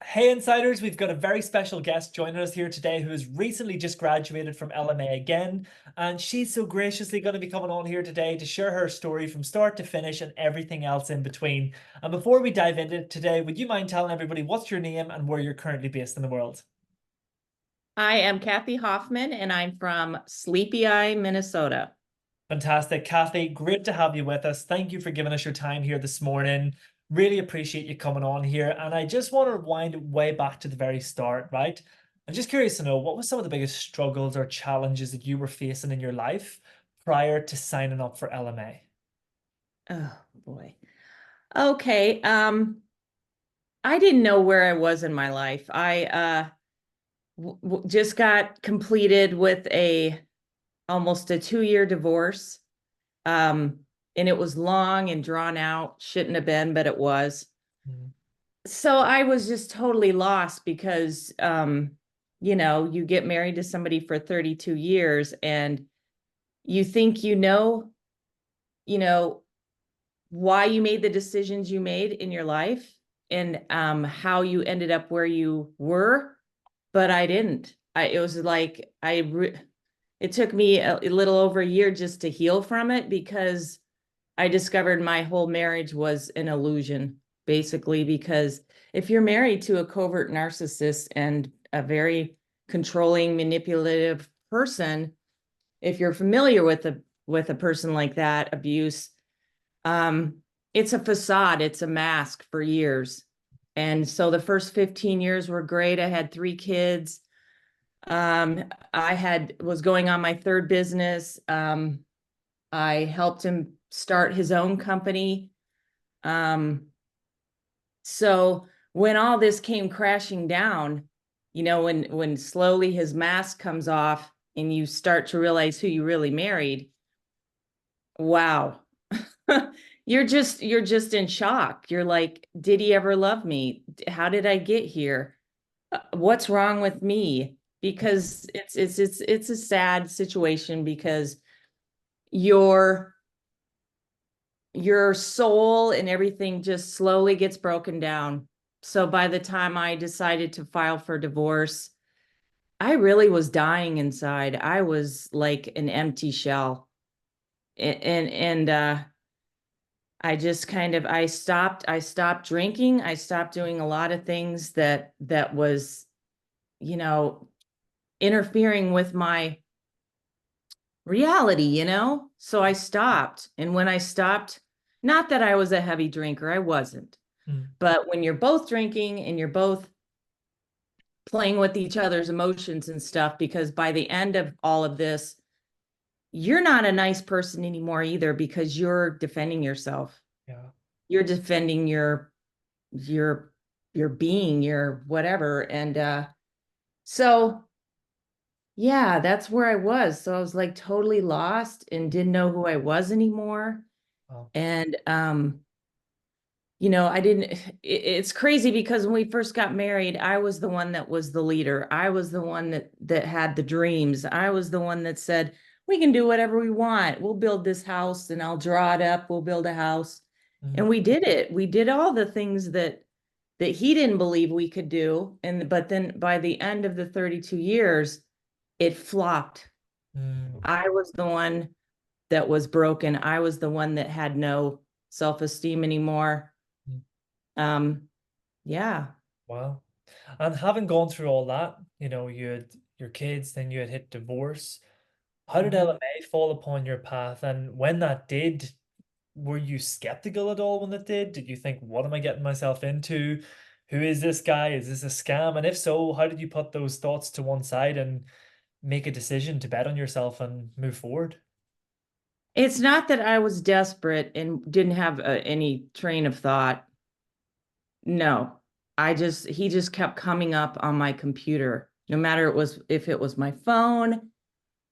Hey Insiders, we've got a very special guest joining us here today who has recently just graduated from LMA again, and she's so graciously going to be coming on here today to share her story from start to finish and everything else in between. And before we dive into it today, would you mind telling everybody what's your name and where you're currently based in the world? I am Kathy Hoffman, and I'm from Sleepy Eye, Minnesota. Fantastic. Kathy, great to have you with us. Thank you for giving us your time here this morning. Really appreciate you coming on here. And I just want to rewind way back to the very start, right? I'm just curious to know what were some of the biggest struggles or challenges that you were facing in your life prior to signing up for LMA? Oh boy. Okay. I didn't know where I was in my life. I just got completed with a almost a 2-year divorce. Um, and it was long and drawn out. Shouldn't have been, but it was. Mm. So I was just totally lost because you get married to somebody for 32 years and you think you know why you made the decisions you made in your life and how you ended up where you were, but I didn't. It was like it took me a little over a year just to heal from it because I discovered my whole marriage was an illusion, basically, because if you're married to a covert narcissist and a very controlling, manipulative person, if you're familiar with a person like that, abuse, um, it's a facade, it's a mask for years. And so the first 15 years were great. I had 3 kids. I was going on my third business. I helped him start his own company. Um, so when all this came crashing down, when slowly his mask comes off and you start to realize who you really married, wow. You're just in shock. You're like, did he ever love me? How did I get here? What's wrong with me? Because it's a sad situation because your your soul and everything just slowly gets broken down. So by the time I decided to file for divorce, I really was dying inside. I was like an empty shell. And I just kind of I stopped drinking. I stopped doing a lot of things that was, you know, interfering with my reality. So I stopped. And when I stopped, not that I was a heavy drinker, I wasn't. Mm. But when you're both drinking and you're both playing with each other's emotions and stuff, because by the end of all of this, you're not a nice person anymore either because you're defending yourself. Yeah. You're defending your your being, your whatever. And so yeah, that's where I was. So I was like totally lost and didn't know who I was anymore. Wow. And I didn't it's crazy because when we first got married, I was the one that was the leader. I was the one that had the dreams. I was the one that said, we can do whatever we want. We'll build this house and I'll draw it up. We'll build a house. Mm. And we did it. We did all the things that he didn't believe we could do. And but then by the end of the 32 years, it flopped. Mm. I was the one that was broken. I was the one that had no self-esteem anymore. Mm. Um, yeah. Wow. And having gone through all that, you had your kids, then you had hit divorce. How did Mhm. LMA fall upon your path? And when that did, were you skeptical at all when it did? Did you think, what am I getting myself into? Who is this guy? Is this a scam? And if so, how did you put those thoughts to one side and make a decision to bet on yourself and move forward? It's not that I was desperate and didn't have any train of thought. No, he just kept coming up on my computer. No matter if it was my phone,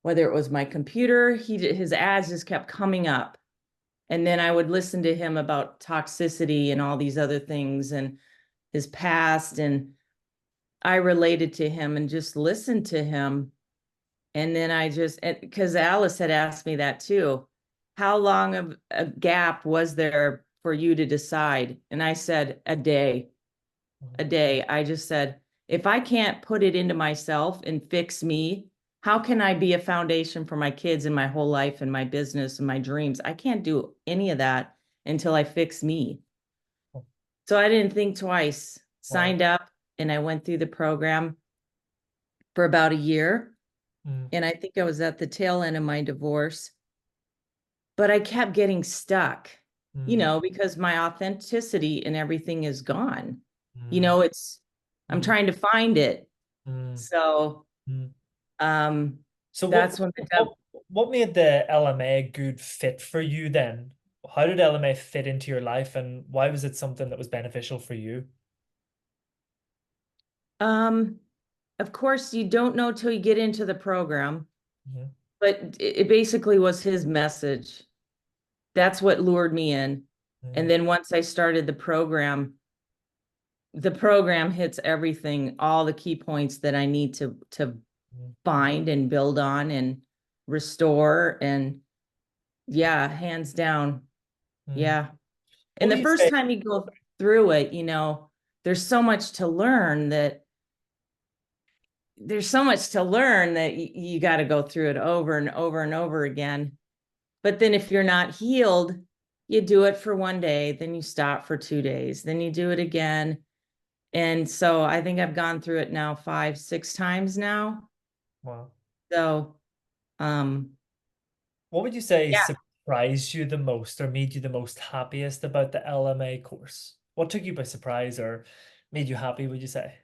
whether it was my computer, his ads just kept coming up. And then I would listen to him about toxicity and all these other things and his past. And I related to him and just listened to him. And then because Alice had asked me that too, how long of a gap was there for you to decide? And I said, a day. a day. I just said, if I can't put it into myself and fix me, how can I be a foundation for my kids and my whole life and my business and my dreams? I can't do any of that until I fix me. So I didn't think twice, Wow. signed up, and I went through the program for about a year. Mm, And I think I was at the tail end of my divorce, but I kept getting stuck, mm, because my authenticity and everything is gone. mm, I'm mm, trying to find it. mm, So, mm. um, So that's when the what what made the LMA a good fit for you then? How did LMA fit into your life, and why was it something that was beneficial for you? um, of course, you don't know till you get into the program, Mhm, but it basically was his message. That's what lured me in. And mm, then once I started the program hits everything, all the key points that I need to mm, find and build on and restore. And yeah, hands down. mm. Yeah. What And would the you first say? time you go through it, there's so much to learn that you got to go through it over and over and over again. But then if you're not healed, you do it for one day, then you stop for 2 days, then you do it again. And so I think I've gone through it now 5, 6 times now. Wow. So, um, What would you say yeah, surprised you the most or made you the most happiest about the LMA course? What took you by surprise or made you happy, would you say?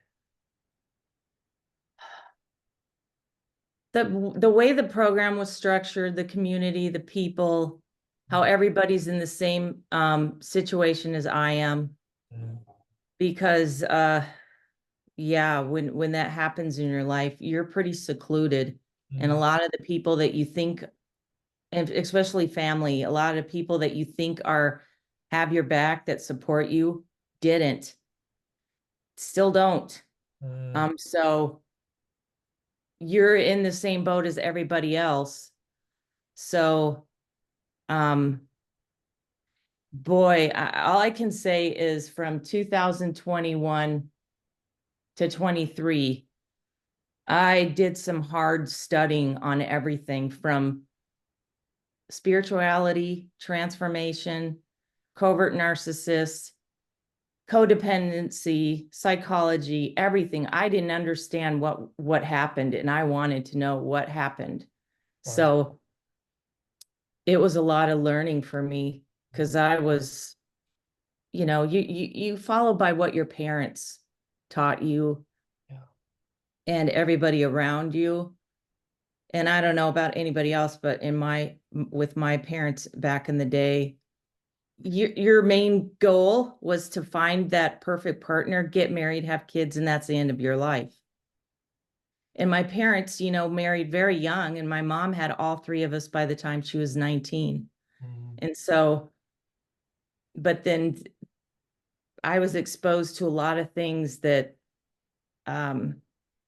the way the program was structured, the community, the people, how Mm, everybody's in the same situation as I am, mm, because yeah, when that happens in your life, you're pretty secluded. And a mm, lot of the people that you think, and especially family, a lot of people that you think are have your back, that support you, didn't, still don't. mm, So you're in the same boat as everybody else. So, um, boy, all I can say is from 2021 to 23, I did some hard studying on everything from spirituality, transformation, covert narcissists, codependency, psychology, everything. I didn't understand what happened, and I wanted to know what happened. wow. So it was a lot of learning for me, because I was, you follow by what your parents taught you Yeah. and everybody around you. And I don't know about anybody else, but with my parents back in the day, your main goal was to find that perfect partner, get married, have kids, and that's the end of your life. And my parents, married very young, and my mom had all three of us by the time she was 19. Mm, And so, but then I was exposed to a lot of things that um,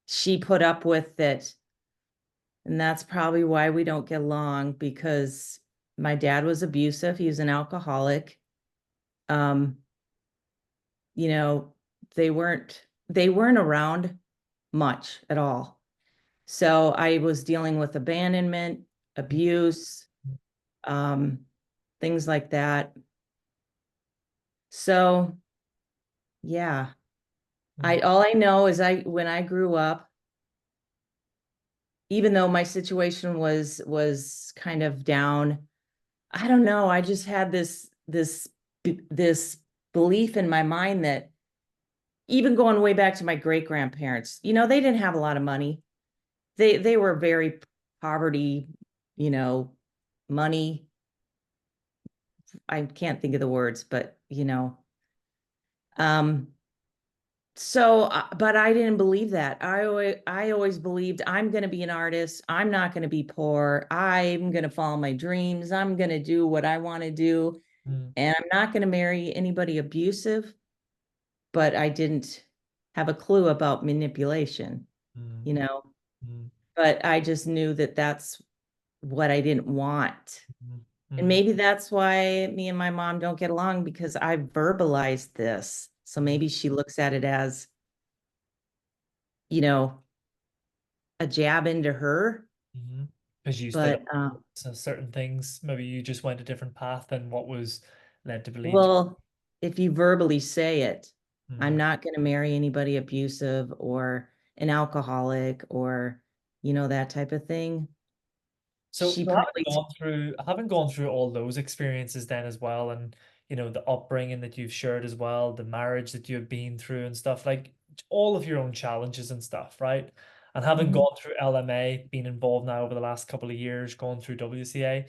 she put up with, and that's probably why we don't get along, because my dad was abusive. He was an alcoholic. Um, you know, they weren't around much at all. So I was dealing with abandonment, mm, abuse, um, things like that. So yeah, I mm, all I know is when I grew up, even though my situation was kind of down, I don't know, I just had this belief in my mind that, even going way back to my great grandparents, they didn't have a lot of money. They were very poverty, you know, money. I can't think of the words, but um, so, but I didn't believe that. I always believed, I'm going to be an artist. I'm not going to be poor. I'm going to follow my dreams. I'm going to do what I want to do. mm, And I'm not going to marry anybody abusive, but I didn't have a clue about manipulation, mm, you know, mm, but I just knew that that's what I didn't want. mm, And mm, maybe that's why me and my mom don't get along, because I verbalized this So maybe she looks at it as, you know, a jab into her. Because you stood up But to certain things, maybe you just went a different path than what was led to believe. well, if you verbally say it, I'm Mhm. not going to marry anybody abusive or an alcoholic or, that type of thing. So, She probably, having gone through all those experiences then as well, and the upbringing that you've shared as well, the marriage that you've been through and stuff, like all of your own challenges and stuff, right? And having Mhm. gone through LMA, been involved now over the last couple of years, going through WCA,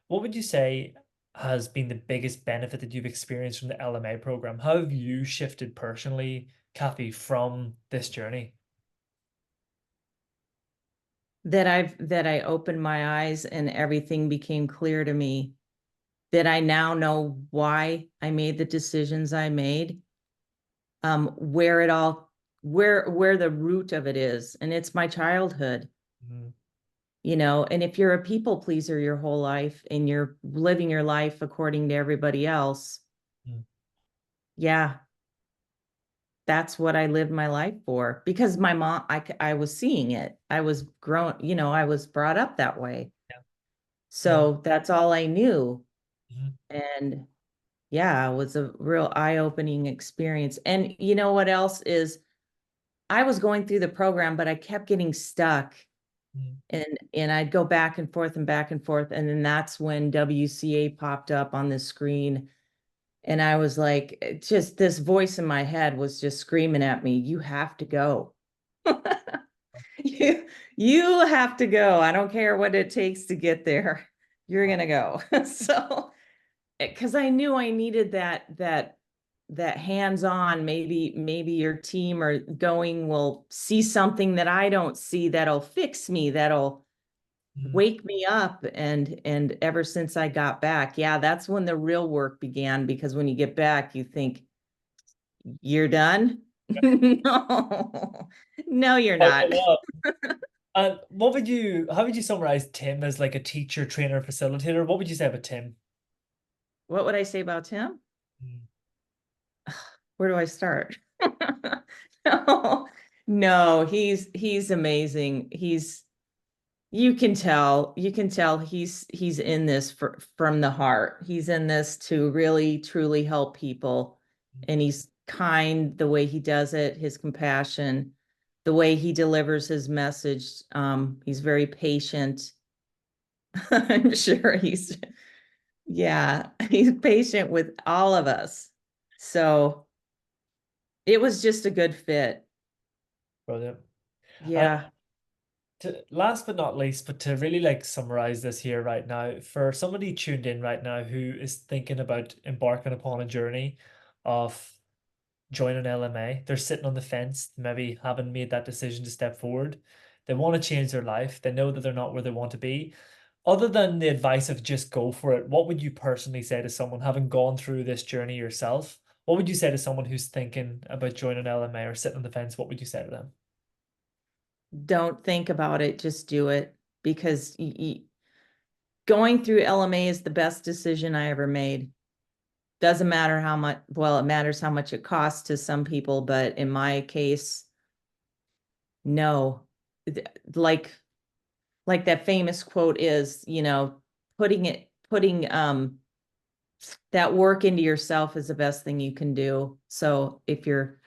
what would you say has been the biggest benefit that you've experienced from the LMA program? How have you shifted personally, Kathy, from this journey? that I opened my eyes and everything became clear to me, that I now know why I made the decisions I made, where it all, where the root of it is, and it's my childhood. Mhm. And if you're a people pleaser your whole life and you're living your life according to everybody else, Mhm. yeah, that's what I lived my life for, because my mom, I was seeing it. I was grown, I was brought up that way. Yeah. No. So that's all I knew. Mhm. And yeah, it was a real eye-opening experience. And you know what else is, I was going through the program, but I kept getting stuck, Mhm. and I'd go back and forth and back and forth. And then that's when WCA popped up on the screen. And I was like, just this voice in my head was just screaming at me, you have to go. you, you have to go. I don't care what it takes to get there. You're gonna go. So because I knew I needed that hands-on, maybe your team or going will see something that I don't see, that'll fix me, that'll Mhm. wake me up. And ever since I got back, yeah, that's when the real work began, because when you get back you think you're done. No, no, you're I not. love. And how would you summarize Tim as like a teacher, trainer, facilitator? What would you say about Tim? What would I say about Tim? Mm. Where do I start? No, no, he's amazing. You can tell he's in this from the heart. He's in this to really truly help people. And he's kind the way he does it, his compassion, the way he delivers his message. He's very patient. I'm sure yeah, he's patient with all of us. So it was just a good fit. Brilliant. And Yeah. last but not least, but to really like summarize this here right now, for somebody tuned in right now who is thinking about embarking upon a journey of joining LMA, they're sitting on the fence, maybe haven't made that decision to step forward. They want to change their life. They know that they're not where they want to be. Other than the advice of just go for it, what would you personally say to someone having gone through this journey yourself? What would you say to someone who's thinking about joining LMA or sitting on the fence? What would you say to them? Don't think about it, just do it, because going through LMA is the best decision I ever made. Doesn't matter how much, well, it matters how much it costs to some people, but in my case, no. Like like that famous quote is, putting that work into yourself is the best thing you can do. So if you're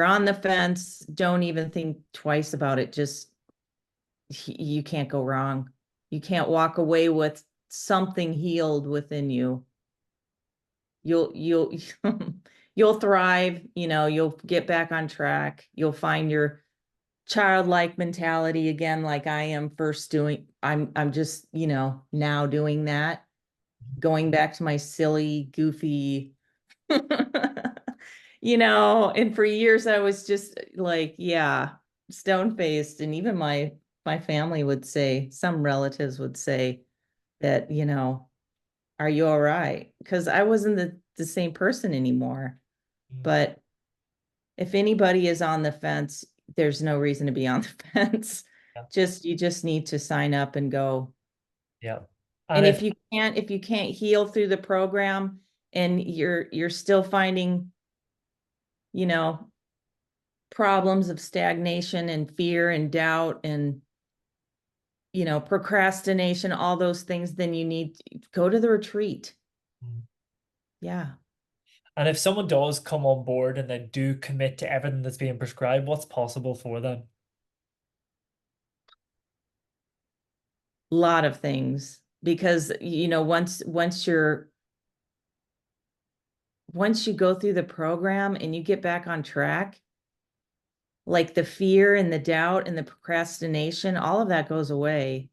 on the fence, don't even think twice about it. Just you can't go wrong. You can't walk away with something healed within you. You'll you'll thrive, you'll get back on track. You'll find your childlike mentality again, like I am first doing. I'm just, now doing that, going back to my silly, goofy, and for years I was just like, yeah, stone-faced. And even my family would say, some relatives would say that, are you all right? Because I wasn't the same person anymore. Mm. But if anybody is on the fence, there's no reason to be on the fence. Yeah. You just need to sign up and go. Yeah. And And if if you can't heal through the program and you're still finding you know, problems of stagnation and fear and doubt and, you know, procrastination, all those things, then you need to go to the retreat. Mm. Yeah. And if someone does come on board and they do commit to everything that's being prescribed, what's possible for them? Lot of things, because, you know, once you go through the program and you get back on track, like the fear and the doubt and the procrastination, all of that goes away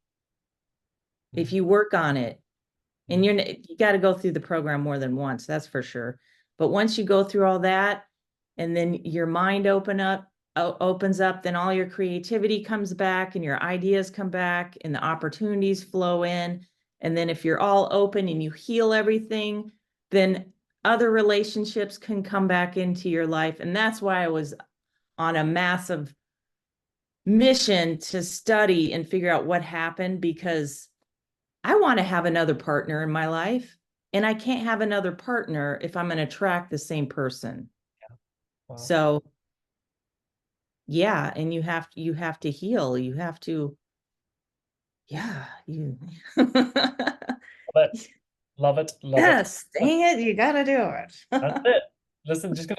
if you work on it. And you got to go through the program more than once, that's for sure. But once you go through all that, and then your mind opens up, then all your creativity comes back and your ideas come back and the opportunities flow in. And then if you're all open and you heal everything, then other relationships can come back into your life. And that's why I was on a massive mission to study and figure out what happened, because I want to have another partner in my life, and I can't have another partner if I'm going to attract the same person. Wow. So yeah, and you have to heal. You have to, yeah, you Love it. Love it. Love it. yes, dang it, you got to do it. That's it. Listen, just gonna